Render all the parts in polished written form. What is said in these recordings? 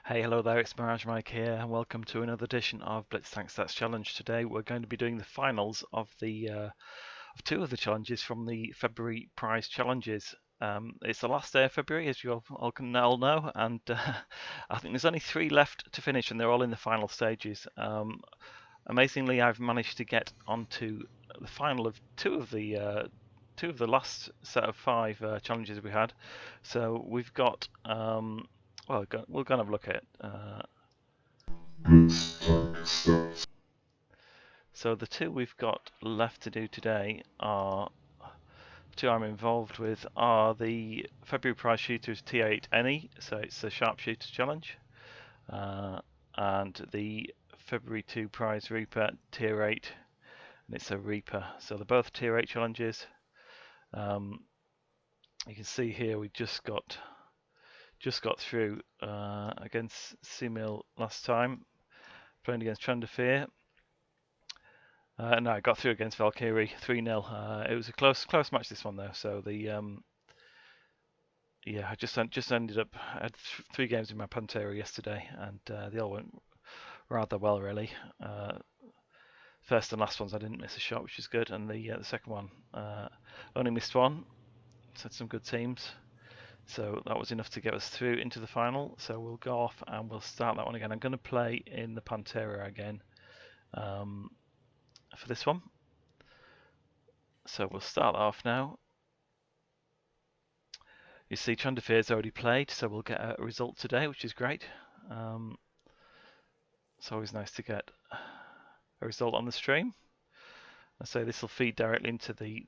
Hey, hello there, it's Mirage Mike here, and welcome to another edition of Blitz Tank Stats Challenge. Today we're going to be doing the finals of two of the challenges from the February prize challenges. It's the last day of February, as you all can all know, and I think there's only 3 left to finish, and they're all in the final stages. Amazingly, I've managed to get onto the final of two of the last set of 5 challenges we had. So we've got well, we'll kind of look at so the 2 we've got left to do today are 2 I'm involved with are the February prize shooters T8NE, so it's a sharpshooter challenge, and the February 2 prize Reaper Tier 8, and it's a Reaper. So they're both Tier 8 challenges. You can see here we just got through against Simil last time, playing against Trandafir. No, I got through against Valkyrie 3-0. It was a close match, this one though. So I just ended up. I had 3 games in my Pantera yesterday, and they all went rather well, really. First and last ones I didn't miss a shot, which is good, and the second one only missed one. So had some good teams. So that was enough to get us through into the final. So we'll go off and we'll start that one again. I'm going to play in the Pantera again for this one. So we'll start that off now. You see Trandafir's already played, so we'll get a result today, which is great. It's always nice to get a result on the stream. So this will feed directly into the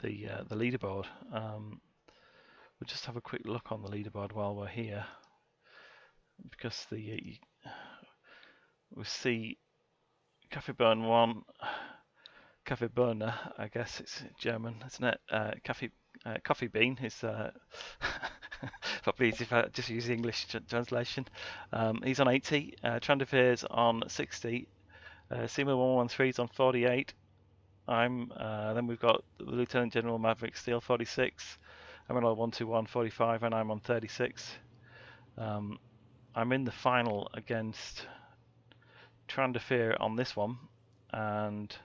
leaderboard. We'll just have a quick look on the leaderboard while we're here, because we see Kaffeeburn 1, Kaffeeburner, I guess it's German, isn't it? Coffee Bean is probably easy if I just use the English translation. He's on 80, Trandafir's on 60, Seymour 113 is on 48. Then we've got the Lieutenant General Maverick Steel 46, Emerald 121 45, and I'm on 36. I'm in the final against Trandafir on this one, and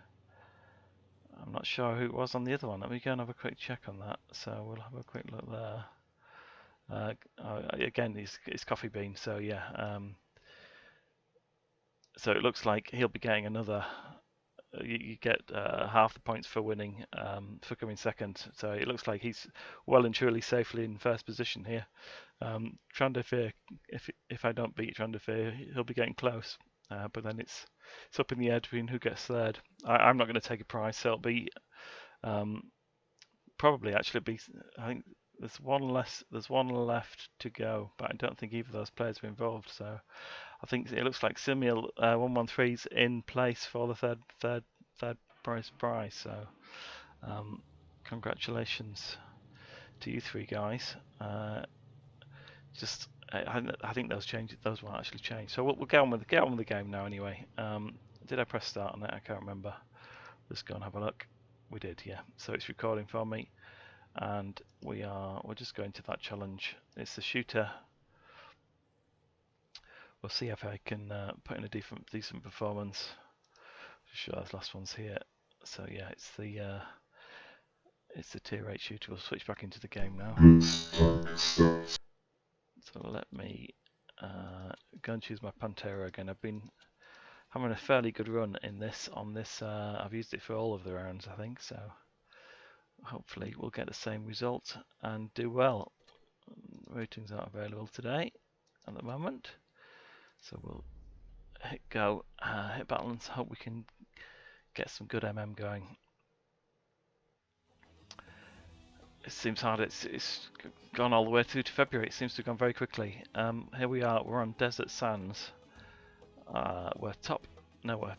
I'm not sure who it was on the other one. Let me go and have a quick check on that. So we'll have a quick look there. Again, it's Coffee Bean. So yeah. So it looks like he'll be getting another. You get half the points for winning, for coming second. So it looks like he's well and truly safely in first position here. Trandafir, if I don't beat Trandafir, he'll be getting close. But then it's up in the air between who gets third. I'm not going to take a prize, so it'll be probably actually be. I think there's one left to go, but I don't think either of those players are involved. So I think it looks like Simil 113's in place for the third prize. So congratulations to you 3 guys. I think those won't actually change. So we'll get on with the game now anyway. Did I press start on it? I can't remember. Let's go and have a look. We did, yeah. So it's recording for me, and we're just going to that challenge. It's the shooter. We'll see if I can put in a decent performance. Just show those last ones here. So yeah, it's the tier 8 shooter. We'll switch back into the game now. So let me go and choose my Pantera again. I've been having a fairly good run on this. I've used it for all of the rounds, I think. So hopefully we'll get the same result and do well. Ratings aren't available today at the moment, so we'll hit go, hit balance. Hope we can get some good MM going. It seems hard. It's gone all the way through to February. It seems to have gone very quickly. Here we are. We're on Desert Sands. We're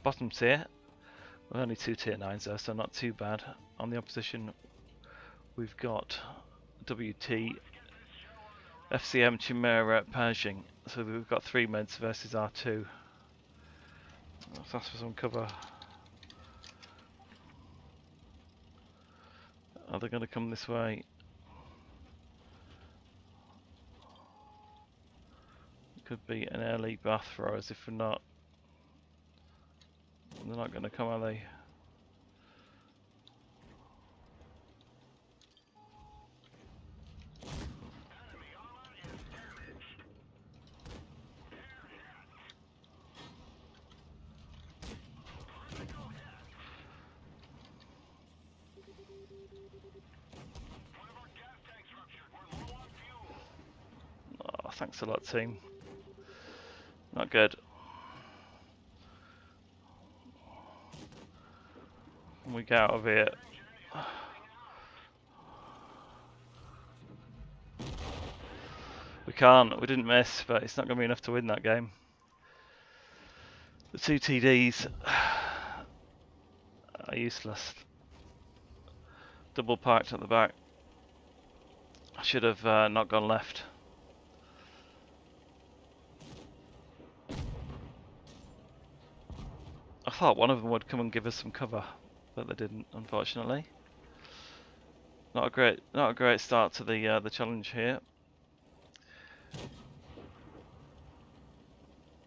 bottom tier. We're only 2 tier 9s though, so not too bad. On the opposition, we've got WT, FCM, Chimera, Pershing. So we've got 3 meds versus our 2. Let's ask for some cover. Are they going to come this way? could be an early bath for us if we're not. They're not going to come, are they? Oh, thanks a lot, team. Not good. Can we get out of here? We can't. We didn't miss, but it's not going to be enough to win that game. The 2 TDs are useless. Double parked at the back. I should have not gone left. I thought one of them would come and give us some cover, but they didn't, unfortunately. Not a great start to the challenge here.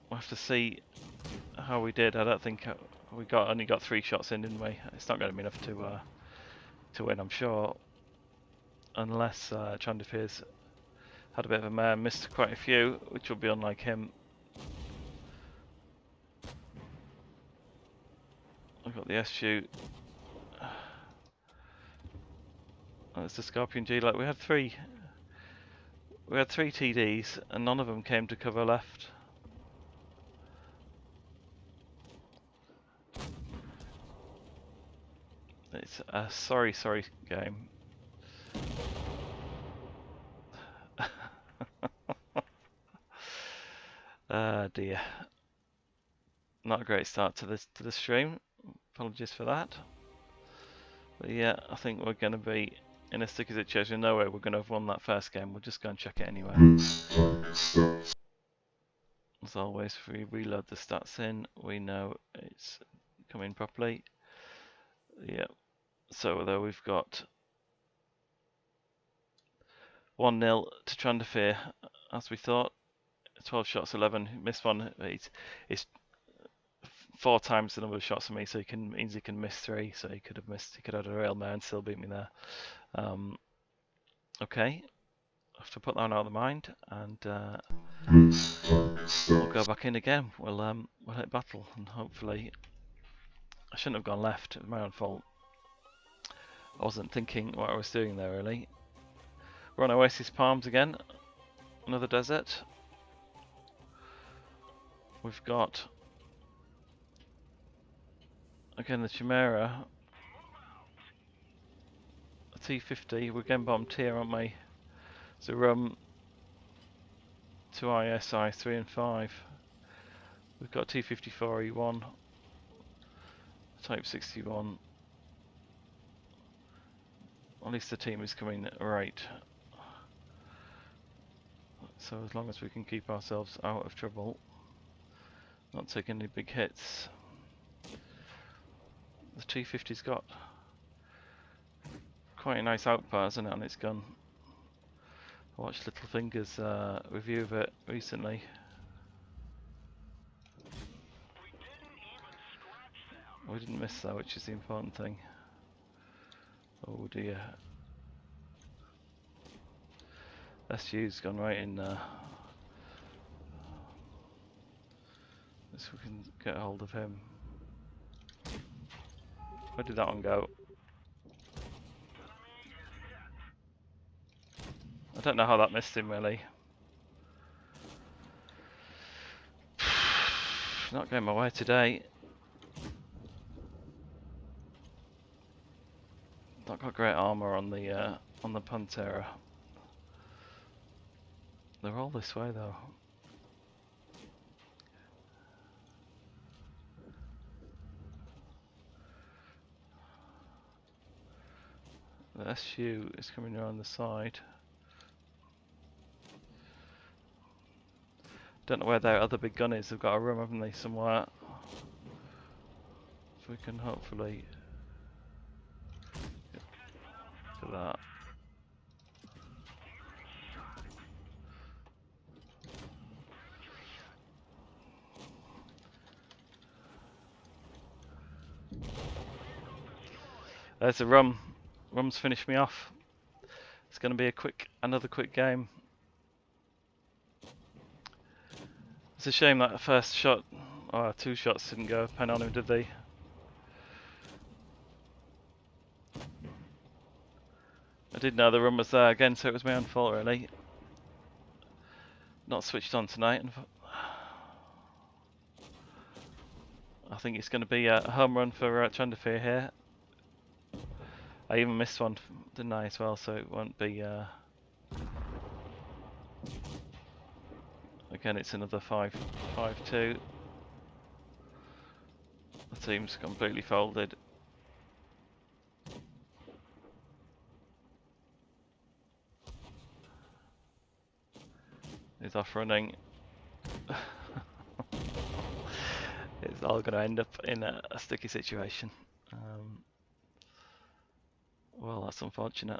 We'll have to see how we did. I don't think we only got 3 shots in, didn't we? It's not going to be enough to win, I'm sure, unless Chandifer's had a bit of a mare, missed quite a few, which will be unlike him. I've got the SU. That's the Scorpion G. Like we had 3 TDs, and none of them came to cover left. It's a sorry game. Dear. Not a great start to the stream. Apologies for that. But yeah, I think we're going to be in a sticky situation. No way we're going to have won that first game. We'll just go and check it anyway. As always, if we reload the stats in, we know it's coming properly. Yeah. So though we've got 1-0 to Trandafir, as we thought. 12 shots, 11. Missed one. It's 4 times the number of shots for me, so means he can miss 3. So he could have missed. He could have had a rail mare and still beat me there. Okay, I have to put that one out of the mind, and we'll go back in again. We'll hit battle, and hopefully, I shouldn't have gone left. It was my own fault. I wasn't thinking what I was doing there really. We're on Oasis Palms again. Another desert. We've got again the Chimera. A T50. We're getting bottom tier, aren't we? So 2 ISI 3 and 5. We've got T54 E1. Type 61. At least the team is coming right. So as long as we can keep ourselves out of trouble, not taking any big hits. The T50's got quite a nice output, hasn't it, on its gun. I watched Littlefinger's review of it recently. We didn't miss that, which is the important thing. Oh dear. SU's gone right in there. So we can get a hold of him. Where did that one go? I don't know how that missed him really. Not going my way today. Not got great armor on the Pantera. They're all this way though. The SU is coming around the side. Don't know where their other big gun is. They've got a room, haven't they, somewhere? If we can hopefully get to that. There's a rum. Rum's finished me off. It's going to be another quick game. It's a shame that the first shot, or 2 shots didn't go pen on him, did they? I didn't know the rum was there again, so it was my own fault really. Not switched on tonight. I think it's going to be a home run for Trandafir here. I even missed one, didn't I, as well, so it won't be... Again, it's another 5-2. The team's completely folded. He's off running. It's all going to end up in a sticky situation. Well, that's unfortunate.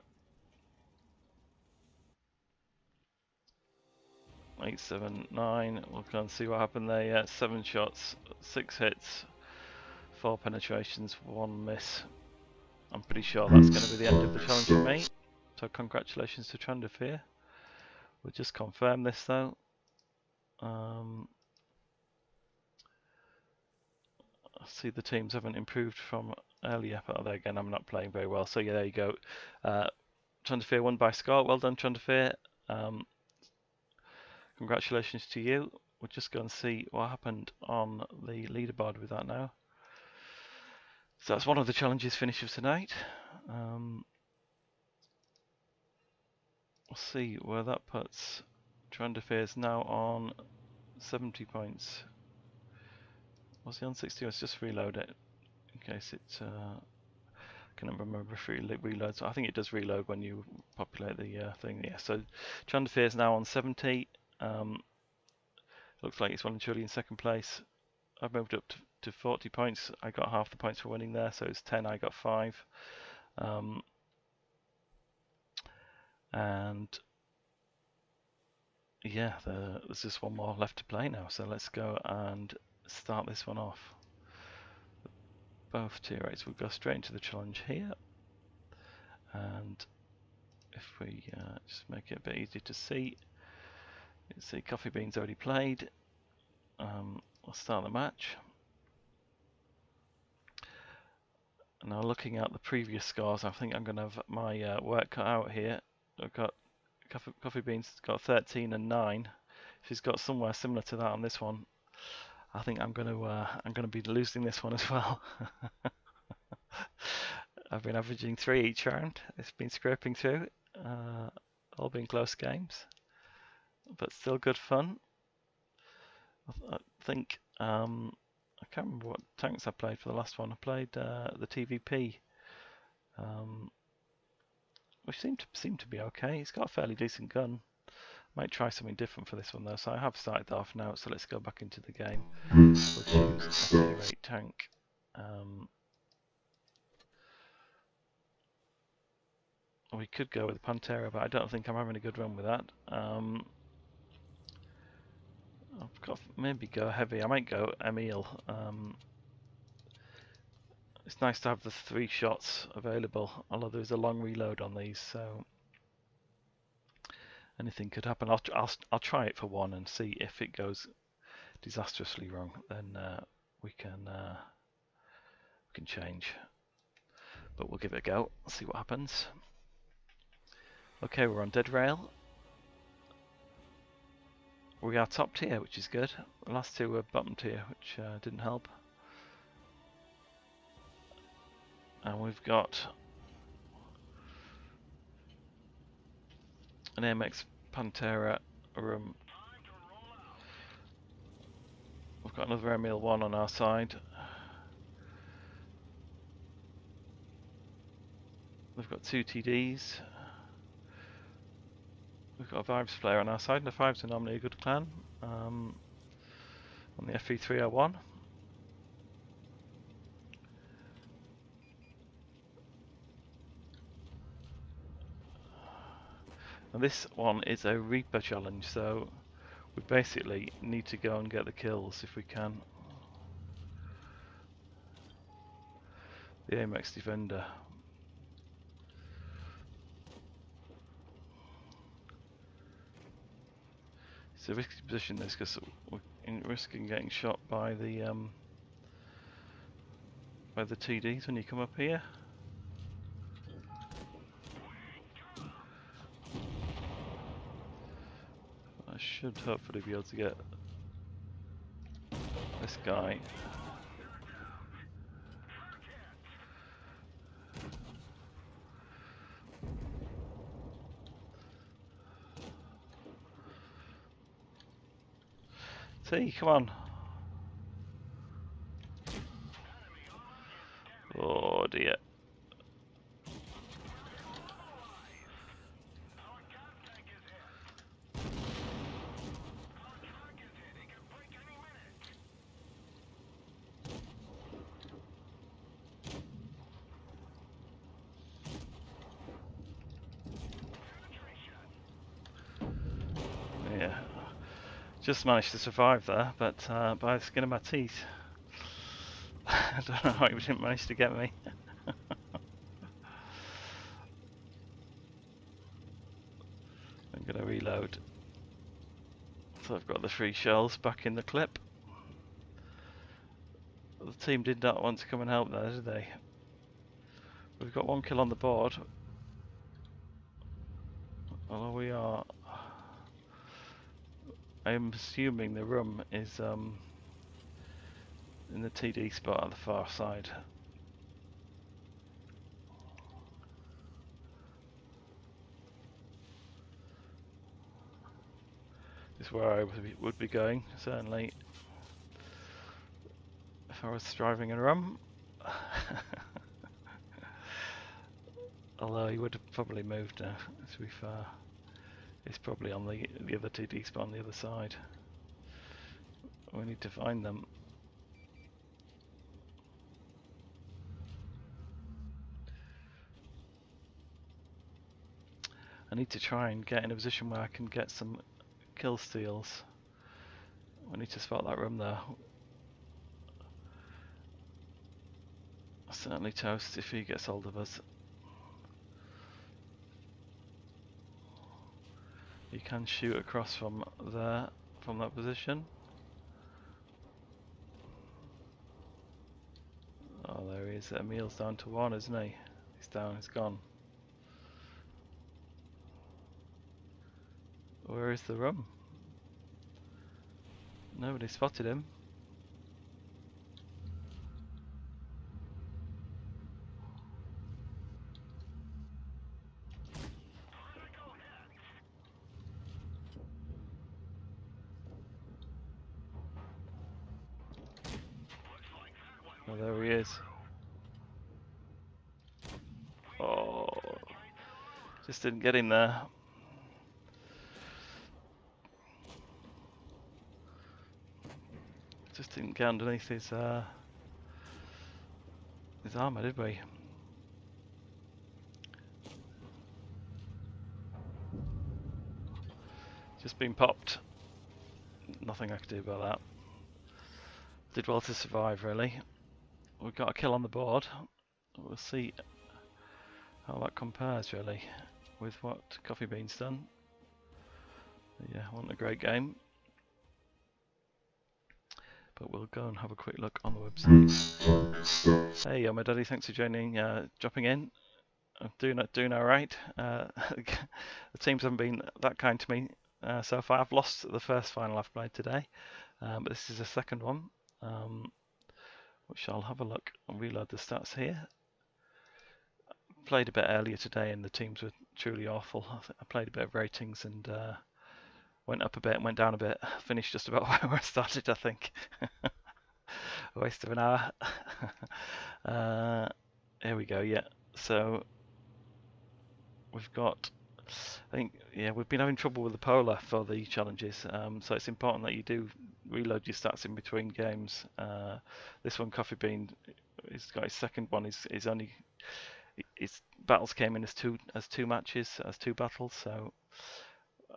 8, 7, 9. We'll go and see what happened there. Yeah, 7 shots, 6 hits, 4 penetrations, 1 miss. I'm pretty sure that's going to be the end of the challenge for me. So congratulations to Trandafir. We'll just confirm this though. I see the teams haven't improved from earlier, but there again, I'm not playing very well. So yeah, there you go. Trandafir won by score. Well done, Trandafir. Congratulations to you. We'll just go and see what happened on the leaderboard with that now. So that's one of the challenges finished of tonight. We'll see where that puts Trandafir is now on 70 points. Was he on 60? Let's just reload it in case it... I can't remember if it reloads. I think it does reload when you populate the thing. Yeah, so Trandafir is now on 70. Looks like it's well and truly in second place. I've moved up to 40 points. I got half the points for winning there, so it's 10. I got 5. And yeah, there's just one more left to play now. So let's go and start this one off. Both tier 8s will go straight into the challenge here. And if we just make it a bit easier to see, you can see Coffee Bean's already played. I'll start the match. Now looking at the previous scores, I think I'm going to have my work cut out here. I've got Coffee Bean's got 13 and 9. She's got somewhere similar to that on this one. I think I'm going to be losing this one as well. I've been averaging 3 each round. It's been scraping through. All been close games, but still good fun. I think I can't remember what tanks I played for the last one. I played the TVP, which seemed to be okay. It's got a fairly decent gun. Might try something different for this one though. So I have started off now. So let's go back into the game. We'll choose a tier 8 tank. We could go with Pantera, but I don't think I'm having a good run with that. I've got maybe go heavy. I might go Emil. It's nice to have the 3 shots available, although there's a long reload on these, so anything could happen. I'll try it for 1 and see if it goes disastrously wrong. Then we can change. But we'll give it a go. See what happens. Okay, we're on dead rail. We are top tier, which is good. The last 2 were bottom tier, which didn't help. And we've got an AMX Pantera room. We've got another Emil 1 on our side. We've got 2 TDs. We've got a Vibes player on our side, and the Vibes are normally a good clan. On the FE301. And this one is a Reaper challenge, so we basically need to go and get the kills if we can. The AMX Defender. It's a risky position this, because we're risking getting shot by the TDs when you come up here. I should hopefully be able to get this guy. See, come on. Oh dear. Yeah. Just managed to survive there, but by the skin of my teeth. I don't know how he didn't manage to get me. I'm going to reload. So I've got the 3 shells back in the clip. The team did not want to come and help there, did they? We've got 1 kill on the board. Although we are... I'm assuming the room is in the TD spot on the far side. Is where I would be going, certainly, if I was driving a room. Although he would have probably moved now, to be fair. He's probably on the other TD spot on the other side. We need to find them. I need to try and get in a position where I can get some kill steals. We need to spot that room there. Certainly toast if he gets hold of us. You can shoot across from there, from that position. Oh, there he is. Emil's down to 1, isn't he? He's down, he's gone. Where is the room? Nobody spotted him. Oh, there he is. Oh, just didn't get him there. Just didn't get underneath his armor, did we? Just been popped. Nothing I could do about that. Did well to survive, really. We've got a kill on the board. We'll see how that compares, really, with what Coffee Bean's done. Yeah, wasn't a great game. But we'll go and have a quick look on the website. Hey, my daddy, thanks for joining, dropping in. I'm doing all right. The teams haven't been that kind to me so far. I've lost the first final I've played today, but this is the second one, which I'll have a look and reload the stats here. Played a bit earlier today and the teams were truly awful. I played a bit of ratings and went up a bit and went down a bit. Finished just about where I started, I think. A waste of an hour. Here we go, yeah. So we've got, I think, yeah, we've been having trouble with the polar for the challenges, so it's important that you do reload your stats in between games. This one, Coffee Bean, he's got his second one. He's only, his battles came in as two matches, as 2 battles. So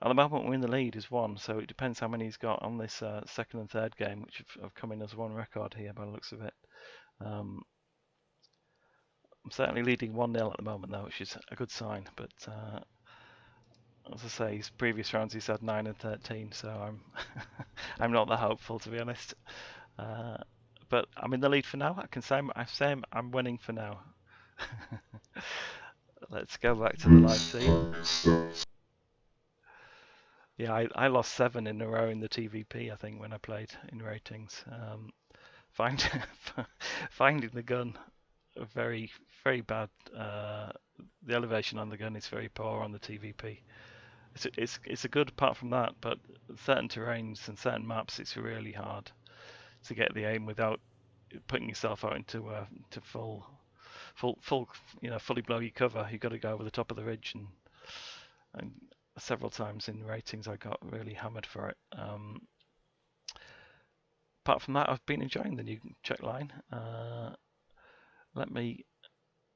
at the moment we're in the lead as 1. So it depends how many he's got on this second and third game, which have come in as 1 record here by the looks of it. I'm certainly leading 1-0 at the moment though, which is a good sign, but as I say, his previous rounds he's had 9 and 13, so I'm I'm not that hopeful, to be honest. But I'm in the lead for now. I can say I'm winning for now. Let's go back to the live feed. Yeah, I lost 7 in a row in the TVP, I think, when I played in ratings. Finding the gun very, very bad. The elevation on the gun is very poor on the TVP. It's a good apart from that, but certain terrains and certain maps, it's really hard to get the aim without putting yourself out into to full, fully blow your cover. You've got to go over the top of the ridge, and several times in ratings I got really hammered for it. Apart from that, I've been enjoying the new check line.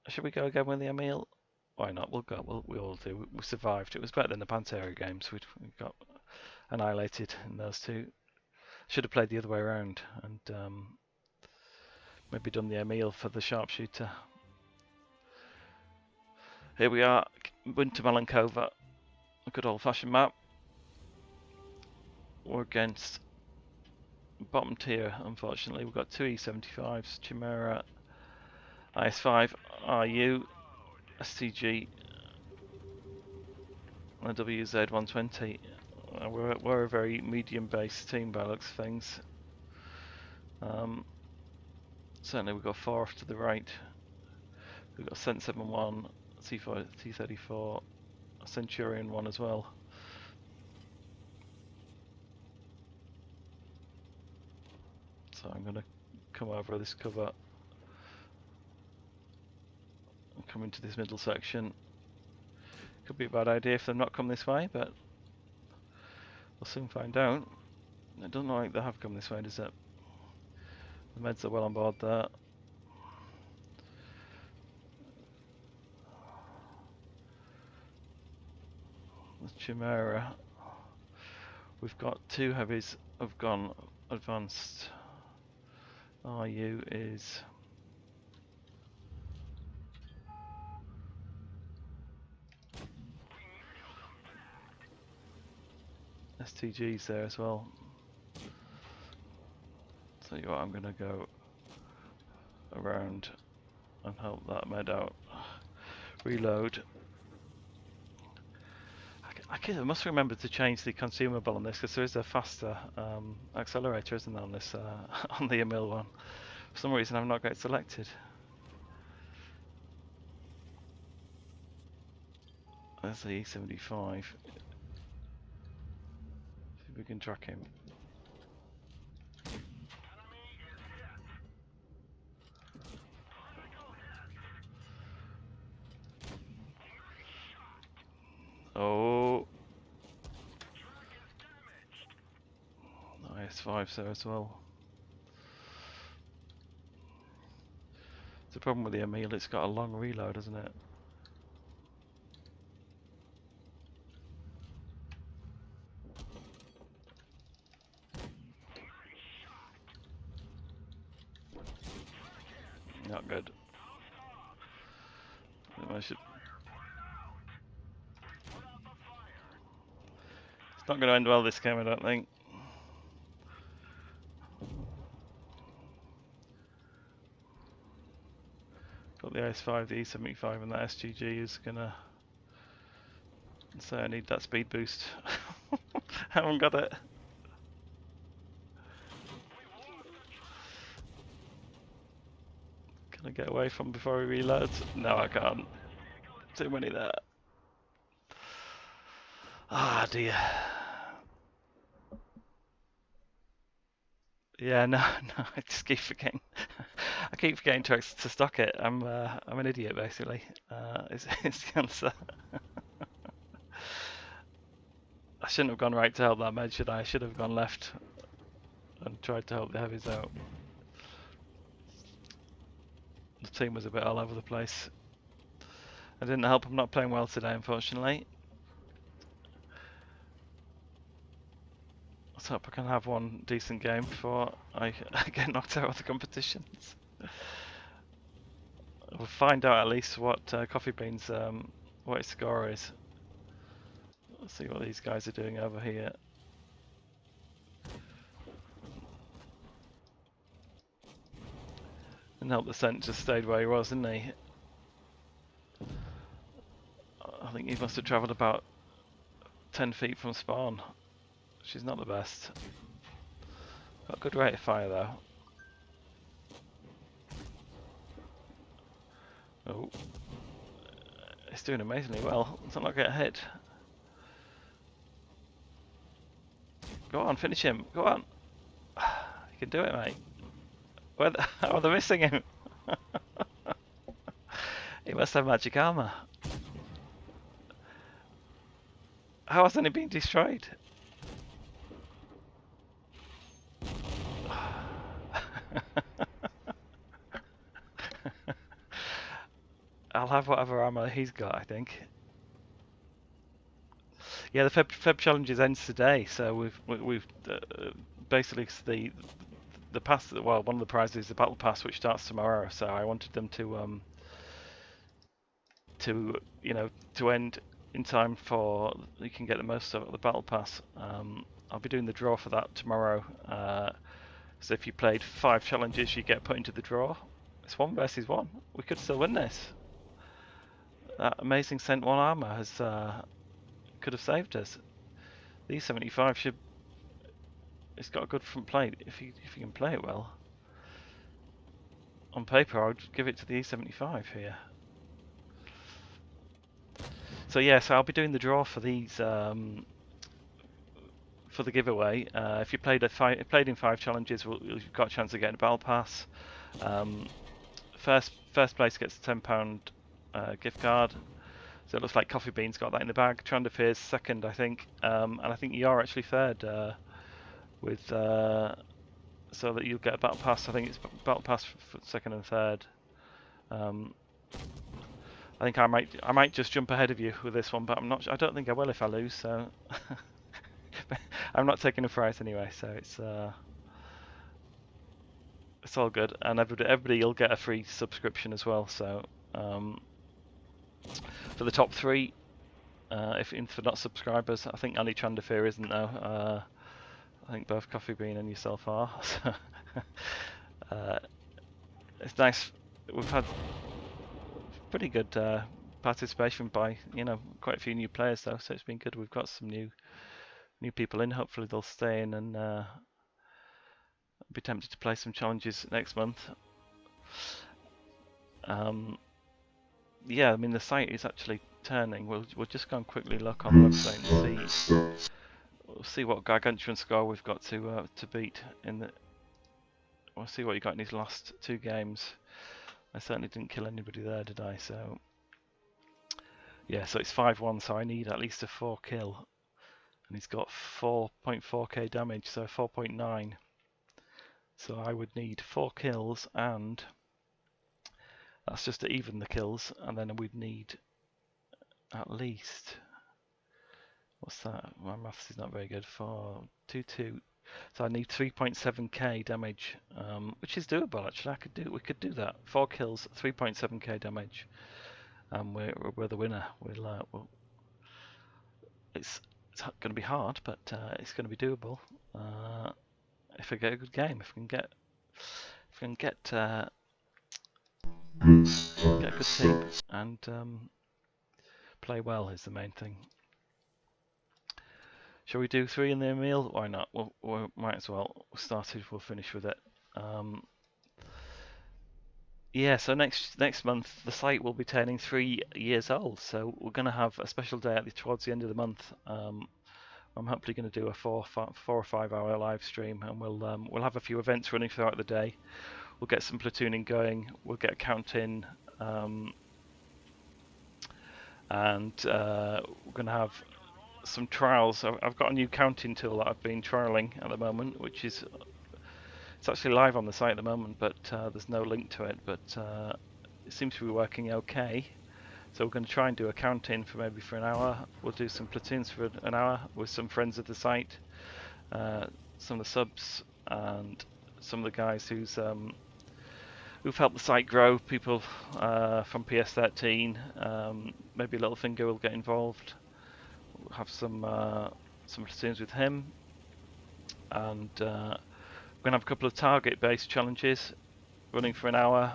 Should we go again with the Emil? Why not? We'll go. We all do. We survived. It was better than the Pantera games. We got annihilated in those two. Should have played the other way around and maybe done the Emil for the sharpshooter. Here we are, Winter Melankova, a good old-fashioned map. We're against bottom tier, unfortunately. We've got 2 E75s, Chimera, IS5, RU, STG, and a WZ120. We're a very medium-based team by the looks of things. Certainly we've got 4 off to the right. We've got Cent 71, C4, T34, a Centurion 1 as well. So I'm going to come over this cover and come into this middle section. Could be a bad idea if they've not come this way, but we'll soon find out. It doesn't look like they have come this way, does it? The meds are well on board there. The Chimera. We've got 2 heavies have gone advanced. RU is STG's there as well. Tell you what, I'm going to go around and help that med out. Reload. I must remember to change the consumable on this because there is a faster accelerator, isn't there, on this on the Emil one. For some reason, I've not got it selected. There's the E75. See if we can track him. Oh, IS5's there as well. The problem with the Emil, it's got a long reload, hasn't it? Not good. I should... It's not going to end well this game, I don't think. Got the IS5, the E75, and that SGG is going to... So I need that speed boost. Haven't got it. Can I get away from before he reloads? No, I can't. Too many there. Ah, dear. Yeah, no, I just keep forgetting. I keep forgetting to stock it. I'm an idiot, basically. Is the answer. I shouldn't have gone right to help that med, should I? I should have gone left and tried to help the heavies out. The team was a bit all over the place. I didn't help. I'm not playing well today, unfortunately. Let's hope I can have one decent game before I get knocked out of the competitions. We'll find out at least what Coffee Beans, what his score is. Let's see what these guys are doing over here. And help the Scent just stayed where he was, didn't he? I think he must have travelled about 10 feet from spawn. She's not the best. Got a good rate of fire though. Oh. It's doing amazingly well. Let's not get hit. Go on, finish him. Go on. You can do it, mate. Oh, they're missing him. He must have magic armor. How hasn't he been destroyed? I'll have whatever armor he's got, I think. Yeah, the Feb challenges ends today, so we've basically the pass. Well, one of the prizes is the battle pass, which starts tomorrow. So I wanted them to end in time for you can get the most of the battle pass. I'll be doing the draw for that tomorrow. So if you played 5 challenges, you get put into the draw. It's 1 versus 1. We could still win this. That amazing Scent 1 armor has could have saved us. The E75 should. It's got a good front plate if you can play it well. On paper, I would give it to the E75 here. So yeah, so I'll be doing the draw for these for the giveaway. If you played in 5 challenges, you've got a chance of getting a battle pass. First place gets a £10 gift card. So it looks like Coffee Bean's got that in the bag. Trandafir's second, I think, and I think you're actually third with so that you'll get a battle pass. I think it's battle pass for second and third. I think I might just jump ahead of you with this one, but I don't think I will if I lose. So I'm not taking a prize anyway. So it's all good, and everybody will get a free subscription as well. So for the top 3, if for not subscribers, I think only Trandafir isn't though. I think both Coffee Bean and yourself are. So, it's nice. We've had pretty good participation by quite a few new players though, so it's been good. We've got some new people in. Hopefully they'll stay in and be tempted to play some challenges next month. Yeah, I mean the site is actually turning. We'll just go and quickly look on the website and see. We'll see what gargantuan score we've got to beat in the. We'll see what you got in these last 2 games. I certainly didn't kill anybody there, did I? So yeah, so it's 5-1. So I need at least a 4 kill, and he's got 4.4k damage, so 4.9. So I would need 4 kills, and that's just to even the kills, and then we'd need at least. What's that? My maths is not very good. 422. So I need 3.7k damage, which is doable actually. We could do that. 4 kills, 3.7k damage, and we're the winner. It's going to be hard, but it's going to be doable if I get a good game. If we can get a good team and play well is the main thing. Shall we do 3 in the meal? Why not? We might as well. We'll start it. We'll finish with it. Yeah. So next month the site will be turning 3 years old. So we're going to have a special day towards the end of the month. I'm hopefully going to do a 4 or 5 hour live stream, and we'll have a few events running throughout the day. We'll get some platooning going. We'll get a count in, and we're going to have some trials. I've got a new counting tool that I've been trialing at the moment, which it's actually live on the site at the moment, but there's no link to it, but it seems to be working okay. So we're going to try and do a count-in for maybe an hour. We'll do some platoons for an hour with some friends of the site, some of the subs, and some of the guys who've helped the site grow. People from PS13, maybe Littlefinger will get involved. have some platoons with him, and we're gonna have a couple of target-based challenges running for an hour.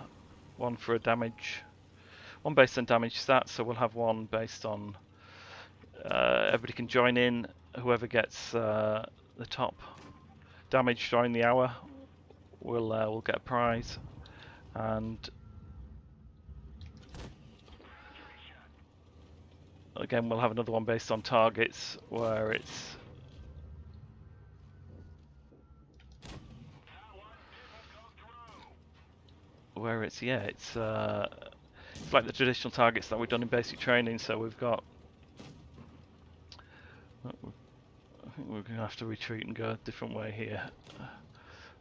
One for a damage, one based on damage stats. So we'll have one based on everybody can join in. Whoever gets the top damage during the hour will get a prize, and again we'll have another one based on targets where it's it's like the traditional targets that we've done in basic training. So we've got, I think we're gonna have to retreat and go a different way here.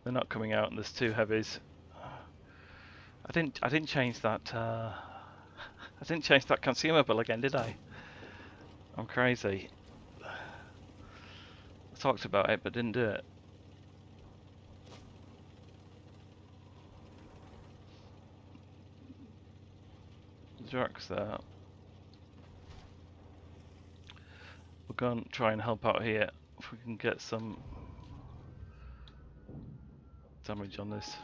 They're not coming out, and there's two heavies. I didn't change that. I didn't change that consumable again, did I? I'm crazy. I talked about it, but didn't do it. Drax there. We're going to try and help out here if we can get some damage on this.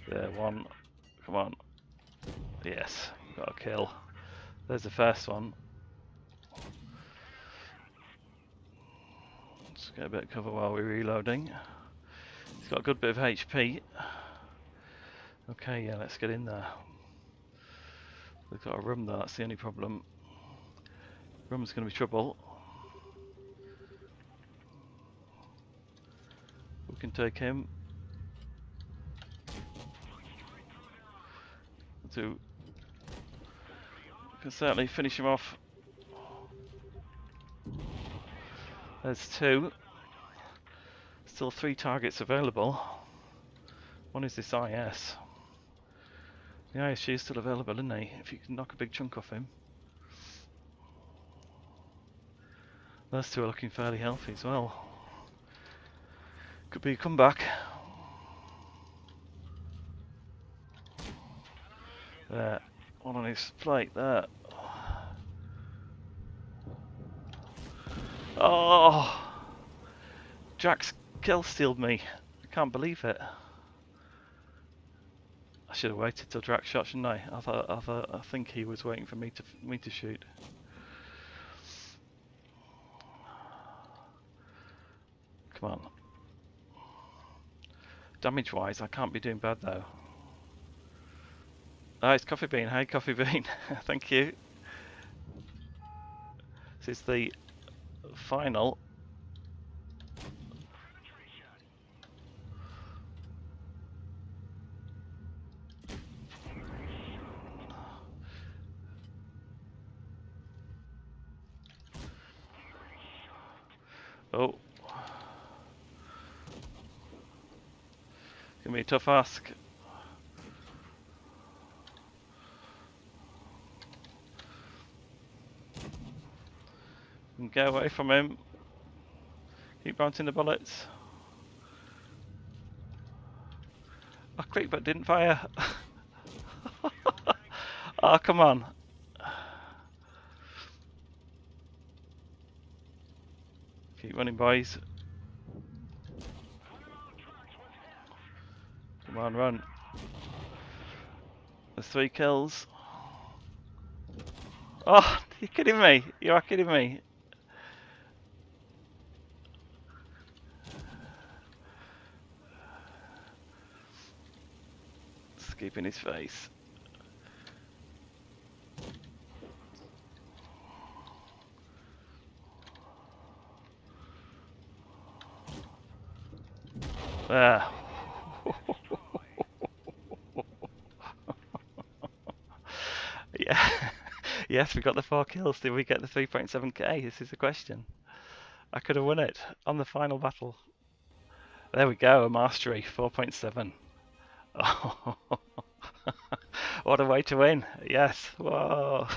There, one. Come on. Yes, got a kill. There's the first one. Let's get a bit of cover while we're reloading. He's got a good bit of HP. Okay, yeah, let's get in there. We've got a room though, that's the only problem. Room's going to be trouble. We can take him. We can certainly finish him off. There's two. Still 3 targets available. One is this IS. The ISG is still available, isn't he? If you can knock a big chunk off him. Those two are looking fairly healthy as well. Could be a comeback. There. One on his plate there. Oh! Drax kill-stealed me. I can't believe it. I should have waited till Drax shot, shouldn't I? I think he was waiting for me to shoot. Come on. Damage-wise, I can't be doing bad though. Ah, it's Coffee Bean. Hey, Coffee Bean. Thank you. This is the final. Oh. It's gonna be a tough ask. Get away from him. Keep bouncing the bullets. I clicked but didn't fire. Oh, come on. Keep running, boys. Come on, run. There's 3 kills. Oh, you're kidding me. You are kidding me. Just keeping his face. There. Yeah. Yes, we got the 4 kills. Did we get the 3.7k? This is the question. I could have won it on the final battle. There we go, a mastery, 4.7. Oh, what a way to win. Yes, whoa.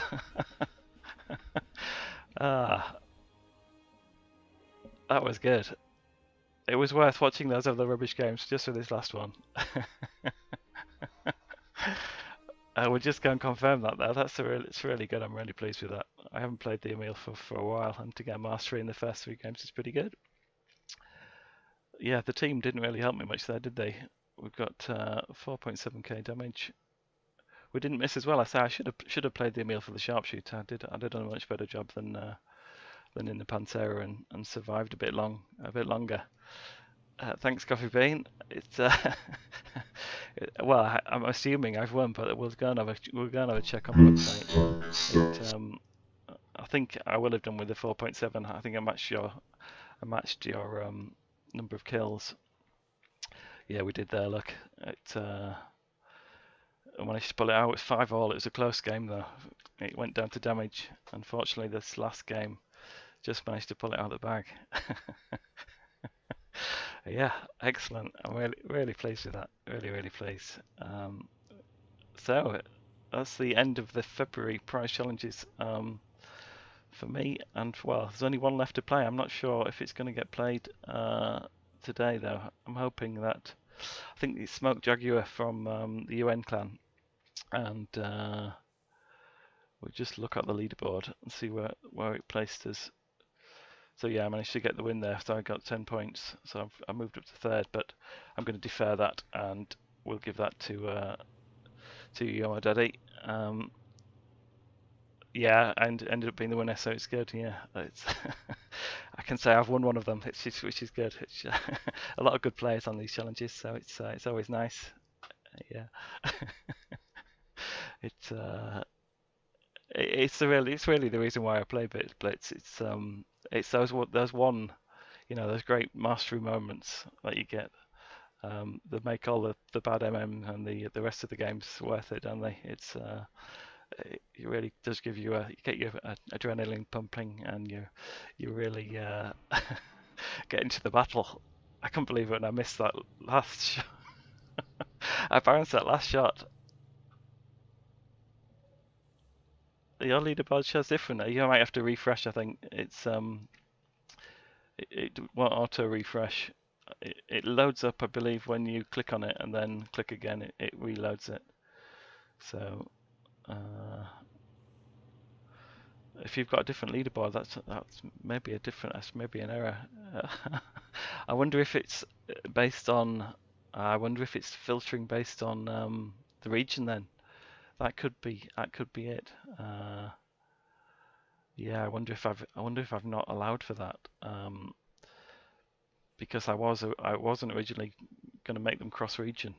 That was good. It was worth watching those other rubbish games just for this last one. We're just going to confirm that though. It's really good. I'm really pleased with that. I haven't played the Emil for a while, and to get mastery in the first 3 games is pretty good. Yeah, the team didn't really help me much there, did they? We've got 4.7k damage. We didn't miss as well. I say I should have played the Emil for the sharpshooter. I did a much better job than in the Pantera and survived a bit longer. Thanks, Coffee Bean. It's well, I'm assuming I've won, but we'll go and have a check on the website. I think I will have done with the 4.7. I think I matched your number of kills. Yeah, we did there. Look, I managed to pull it out. It's 5-all. It was a close game though. It went down to damage. Unfortunately, this last game just managed to pull it out of the bag. Yeah, excellent. I'm really pleased with that. Really pleased. So that's the end of the February prize challenges for me. And well, there's only one left to play. I'm not sure if it's going to get played today though. I'm hoping that I think it's Smoke Jaguar from the UN clan, and we'll just look at the leaderboard and see where it placed us. So yeah, I managed to get the win there, so I got 10 points. So I moved up to 3rd, but I'm going to defer that and we'll give that to Yomo Daddy. Yeah, and ended up being the winner, so it's good. Yeah, it's I can say I've won one of them, which is good. It's a lot of good players on these challenges, so it's always nice. Yeah, it's really the reason why I play Blitz. It's those one, those great mastery moments that you get that make all the bad MM and the rest of the games worth it, don't they? It really does give you get your adrenaline pumping, and you really get into the battle. I couldn't believe it when I missed that last shot. I bounced that last shot. Your leaderboard shows different. You might have to refresh. I think it won't auto refresh. It loads up, I believe, when you click on it and then click again. It reloads it. So if you've got a different leaderboard, that's maybe an error. I wonder if it's based on. I wonder if it's filtering based on the region then. That could be it. Yeah, I wonder if I've not allowed for that, because I wasn't originally going to make them cross region.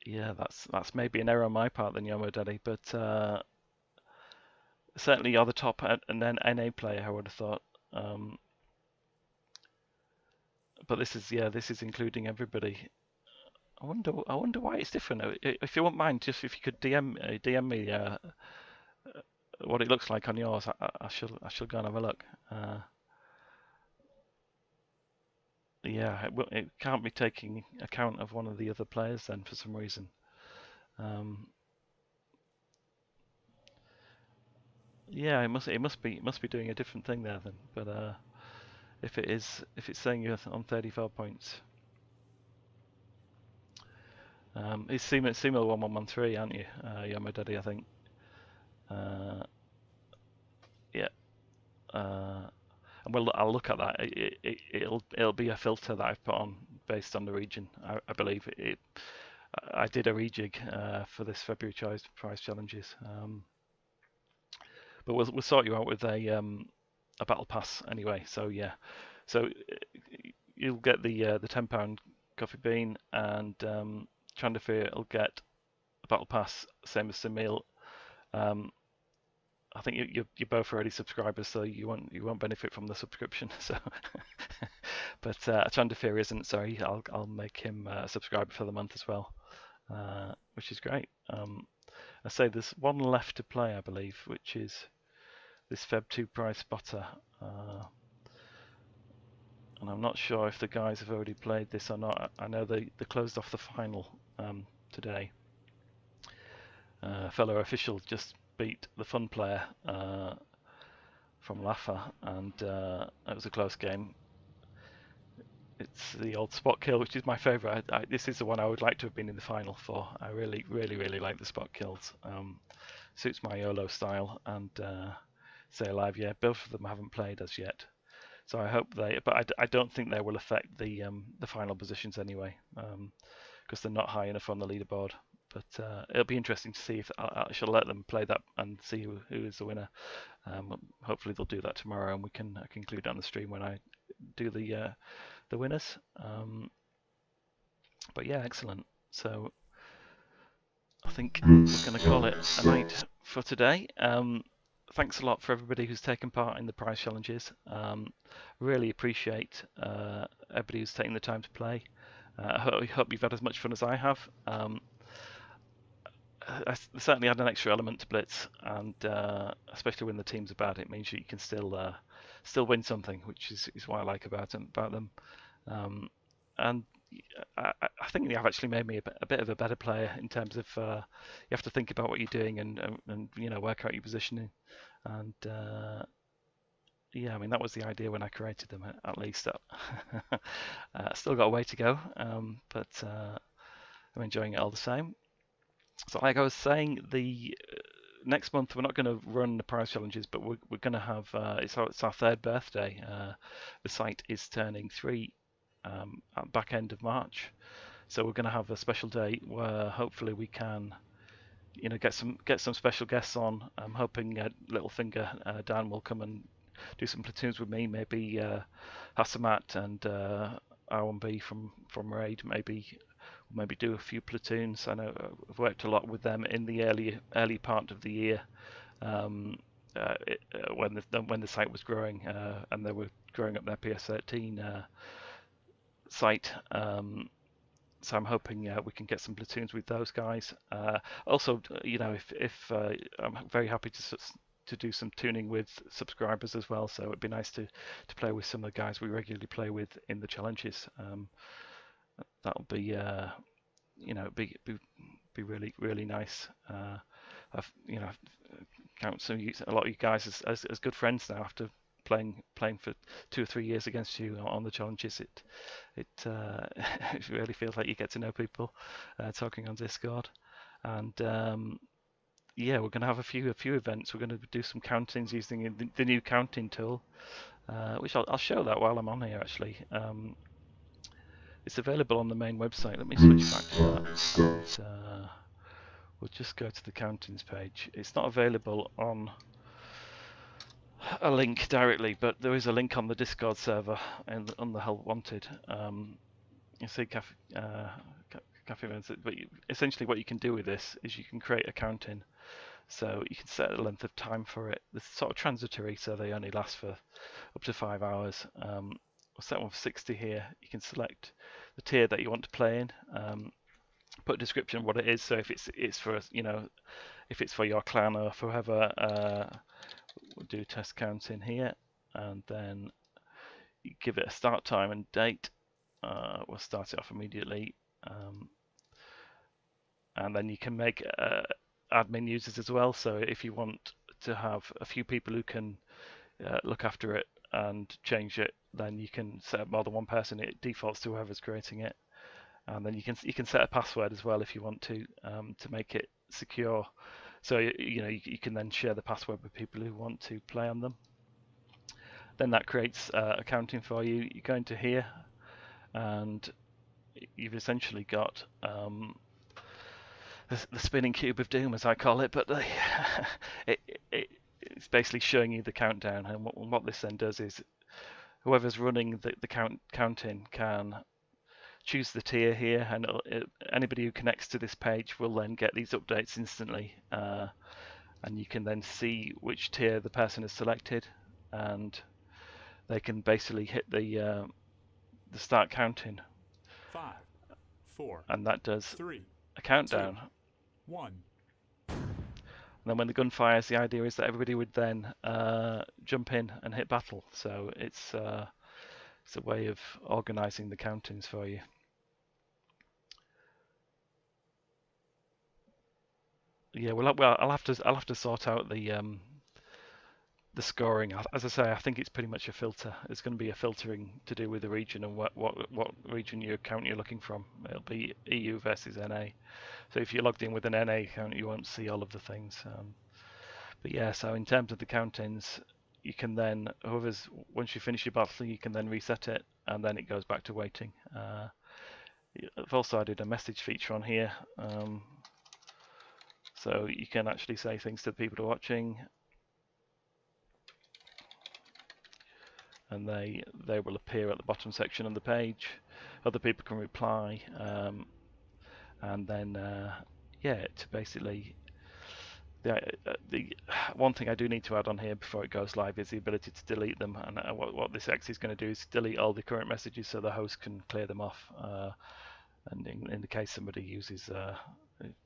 Yeah, that's maybe an error on my part then, Yomo Daddy, but certainly you're the top and then NA player, I would have thought. But this is including everybody. I wonder why it's different. If you wouldn't mind, just if you could DM me what it looks like on yours, I shall go and have a look. Yeah, it can't be taking account of one of the other players then for some reason. Yeah, it must be doing a different thing there then. But if it's saying you're on 34 points, it's Simil 1113, aren't you, Yomo Daddy? I think. Yeah. And I'll look at that. It'll be a filter that I've put on based on the region. I believe I did a rejig for this February prize challenges, but we'll sort you out with a battle pass anyway. So yeah, so you'll get the £10 coffee bean, and Trandafir will get a battle pass, same as Simil. I think you're both already subscribers, so you won't benefit from the subscription. So, but Trandafir isn't. Sorry, I'll make him a subscriber for the month as well, which is great. I say there's one left to play, I believe, which is this Feb 2 prize spotter, and I'm not sure if the guys have already played this or not. I know they closed off the final today. Fellow official just beat the fun player from Laffa, and it was a close game. It's the old spot kill, which is my favourite. This is the one I would like to have been in the final for. I really like the spot kills. suits my YOLO style, and Stay Alive, yeah, both of them haven't played as yet. So I hope but I don't think they will affect the final positions anyway, because they're not high enough on the leaderboard. But it'll be interesting to see if I shall let them play that and see who is the winner. Hopefully they'll do that tomorrow, and we can conclude on the stream when I do the winners. But yeah, excellent. So I think we're going to call it a night for today. Thanks a lot for everybody who's taken part in the prize challenges. Really appreciate everybody who's taken the time to play. I hope you've had as much fun as I have. I certainly had an extra element to Blitz, and especially when the teams are bad, it means you can still win something, which is what I like about them. And I think they have actually made me a bit of a better player in terms of you have to think about what you're doing and work out your positioning. And yeah, I mean that was the idea when I created them. At least still got a way to go, but I'm enjoying it all the same. So like I was saying, the next month we're not going to run the prize challenges, but we're going to have it's our third birthday. The site is turning 3 at back end of March, so we're going to have a special day where hopefully we can get some special guests on. I'm hoping Littlefinger Dan will come and do some platoons with me, maybe Hasamat and R1B from Raid, maybe do a few platoons. I know I've worked a lot with them in the early part of the year, when the site was growing, and they were growing up their PS13 site. So I'm hoping we can get some platoons with those guys. Also, if I'm very happy to do some tuning with subscribers as well. So it'd be nice to play with some of the guys we regularly play with in the challenges. That'll be be really nice. I've count a lot of you guys as good friends now after playing for 2 or 3 years against you on the challenges. It really feels like you get to know people talking on Discord. And yeah, we're going to have a few events. We're going to do some countings using the new counting tool, which I'll show that while I'm on here actually. It's available on the main website. Let me switch back to that. And, we'll just go to the countings page. It's not available on a link directly, but there is a link on the Discord server and on the Help Wanted. You see Cafe events, but essentially what you can do with this is you can create a counting. So you can set a length of time for it. It's sort of transitory, so they only last for up to 5 hours. We'll set one for 60 here. You can select the tier that you want to play in. Put a description of what it is. So if it's for if it's for your clan or for whoever, we'll do test counting here, and then you give it a start time and date. We'll start it off immediately, and then you can make admin users as well. So if you want to have a few people who can look after it and change it, then you can set up more than one person. It defaults to whoever's creating it, and then you can set a password as well if you want to make it secure. So you can then share the password with people who want to play on them. Then that creates accounting for you. You go into here, and you've essentially got the spinning cube of doom, as I call it, but it's basically showing you the countdown. And what this then does is whoever's running the counting can choose the tier here, and anybody who connects to this page will then get these updates instantly, and you can then see which tier the person has selected, and they can basically hit the start counting. 5, 4, and that does 3, a countdown. 2, 1. And then when the gun fires, the idea is that everybody would then jump in and hit battle. So it's a way of organising the countings for you. Yeah, well, I'll have to sort out the the scoring, as I say, I think it's pretty much a filter. It's going to be a filtering to do with the region and what region your account you're looking from. It'll be EU versus NA. So if you're logged in with an NA account, you won't see all of the things. But yeah, so in terms of the count-ins, you can then, once you finish your battle, you can then reset it, and then it goes back to waiting. I've also added a message feature on here, so you can actually say things to the people who are watching, and they will appear at the bottom section of the page. Other people can reply, and then yeah, to basically. The one thing I do need to add on here before it goes live is the ability to delete them, and what this X is going to do is delete all the current messages so the host can clear them off, and in the case somebody uses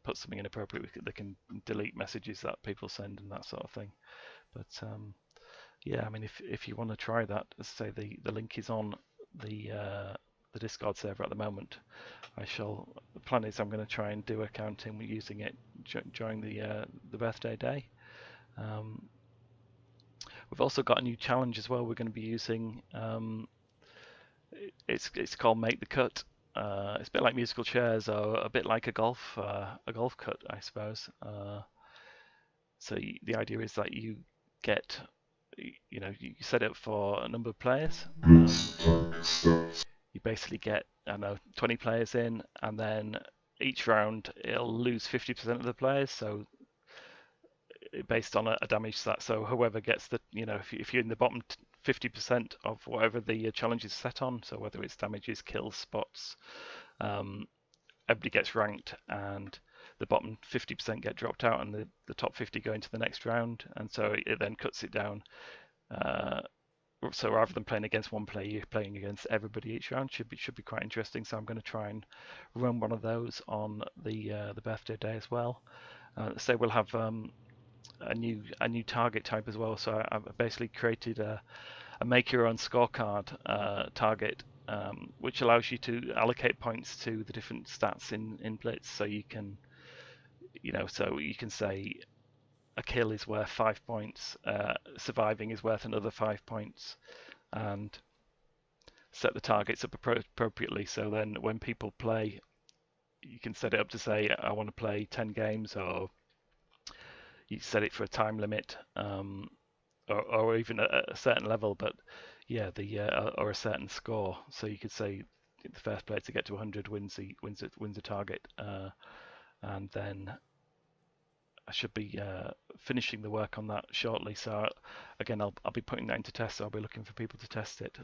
puts something inappropriate, they can delete messages that people send and that sort of thing. But yeah, I mean, if you want to try that, as I say, the link is on the Discord server at the moment. The plan is I'm going to try and do accounting using it during the birthday day. We've also got a new challenge as well. We're going to be using. It's called Make the Cut. It's a bit like musical chairs, or a bit like a golf cut, I suppose. So the idea is that you get, you set it up for a number of players. You basically get, I don't know, 20 players in, and then each round it'll lose 50% of the players. So based on a damage stat. So whoever gets the, if you're in the bottom 50% of whatever the challenge is set on, so whether it's damages, kills, spots, everybody gets ranked, and the bottom 50% get dropped out, and the top 50 go into the next round, and so it then cuts it down. So rather than playing against one player, you're playing against everybody each round. Should be quite interesting. So I'm going to try and run one of those on the birthday day as well. So we'll have a new target type as well. So I've basically created a make your own scorecard target, which allows you to allocate points to the different stats in Blitz. So you can, so you can say a kill is worth 5 points, surviving is worth another 5 points, and set the targets up appropriately. So then when people play, you can set it up to say, I want to play 10 games, or you set it for a time limit, or even a certain level, but yeah, or a certain score. So you could say the first player to get to 100 wins the target, and then I should be finishing the work on that shortly. So again, I'll be putting that into test. So I'll be looking for people to test it.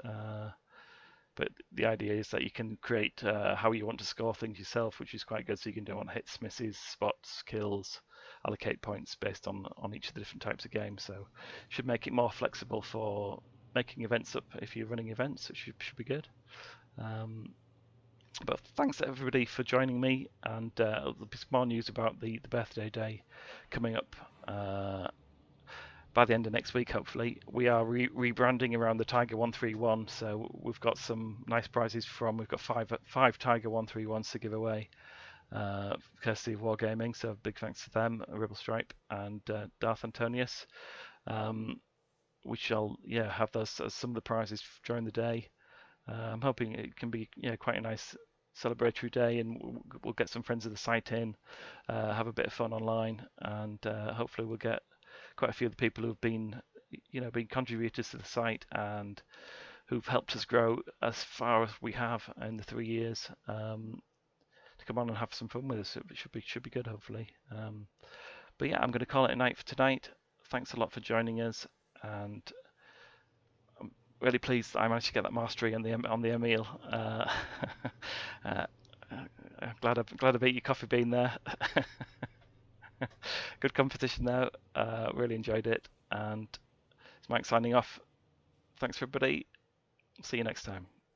But the idea is that you can create how you want to score things yourself, which is quite good. So you can do on hits, misses, spots, kills, allocate points based on each of the different types of games. So should make it more flexible for making events up if you're running events. It should be good. But thanks everybody for joining me, and there'll be some more news about the birthday day coming up by the end of next week, hopefully. We are rebranding around the Tiger 131, so we've got some nice prizes we've got five Tiger 131s to give away, courtesy of Wargaming, so big thanks to them, Rebel Stripe and Darth Antonius. We shall have those as some of the prizes during the day. I'm hoping it can be quite a nice celebratory day, and we'll get some friends of the site in, have a bit of fun online, and hopefully we'll get quite a few of the people who've been contributors to the site and who've helped us grow as far as we have in the 3 years, to come on and have some fun with us. It should be good, hopefully. But yeah, I'm going to call it a night for tonight. Thanks a lot for joining us, and really pleased that I managed to get that mastery on the Emil. I'm glad I beat you, Coffee Bean, there. Good competition there. Really enjoyed it, and it's Mike signing off. Thanks everybody. See you next time.